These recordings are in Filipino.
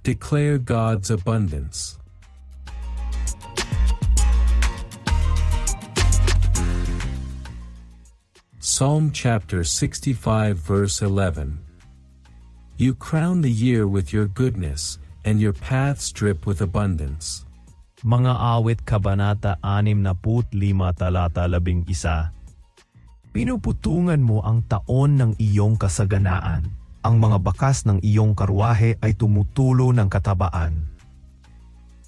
Declare God's abundance. Psalm chapter 65 verse 11. You crown the year with your goodness, and your paths drip with abundance. Mga awit kabanata 65 talata 11. Pinuputungan mo ang taon ng iyong kasaganaan. Ang mga bakas ng iyong karwahe ay tumutulo ng katabaan.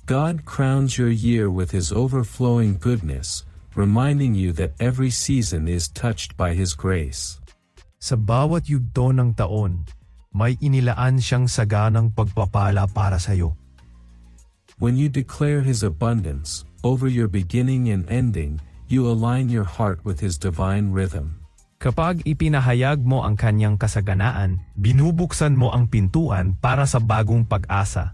God crowns your year with His overflowing goodness, reminding you that every season is touched by His grace. Sa bawat yugto ng taon, may inilaan siyang saganang pagpapala para sa iyo. When you declare His abundance over your beginning and ending, you align your heart with His divine rhythm. Kapag ipinahayag mo ang kanyang kasaganaan, binubuksan mo ang pintuan para sa bagong pag-asa.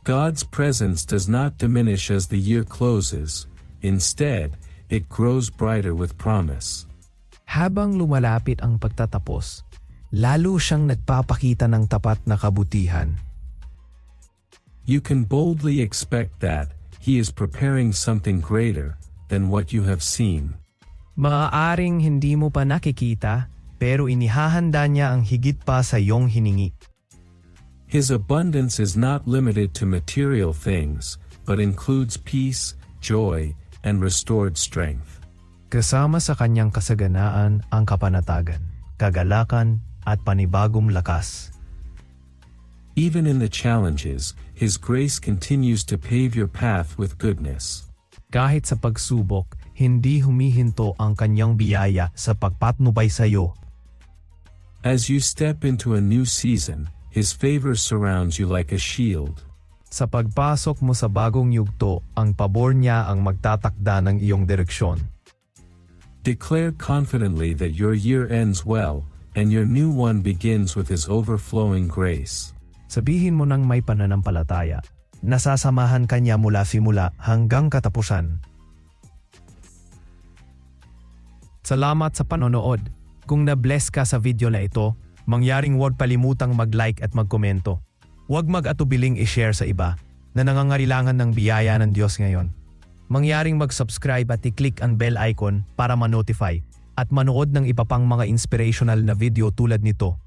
God's presence does not diminish as the year closes. Instead, it grows brighter with promise. Habang lumalapit ang pagtatapos, lalo siyang nagpapakita ng tapat na kabutihan. You can boldly expect that He is preparing something greater than what you have seen. Maaaring hindi mo pa nakikita, pero inihahanda niya ang higit pa sa iyong hiningi. His abundance is not limited to material things, but includes peace, joy, and restored strength. Kasama sa kanyang kasaganaan ang kapanatagan, kagalakan, at panibagong lakas. Even in the challenges, His grace continues to pave your path with goodness. Kahit sa pagsubok, hindi humihinto ang kanyang biyaya sa pagpatnubay sa iyo. As you step into a new season, His favor surrounds you like a shield. Sa pagpasok mo sa bagong yugto, ang pabor niya ang magtatakda ng iyong direksyon. Declare confidently that your year ends well, and your new one begins with His overflowing grace. Sabihin mo ng may pananampalataya, nasasamahan ka niya mula simula hanggang katapusan. Salamat sa panonood. Kung na-bless ka sa video na ito, mangyaring huwag kalimutang mag-like at magkomento. Huwag mag-atubiling i-share sa iba na nangangailangan ng biyaya ng Diyos ngayon. Mangyaring mag-subscribe at i-click ang bell icon para ma-notify at manood ng iba pang mga inspirational na video tulad nito.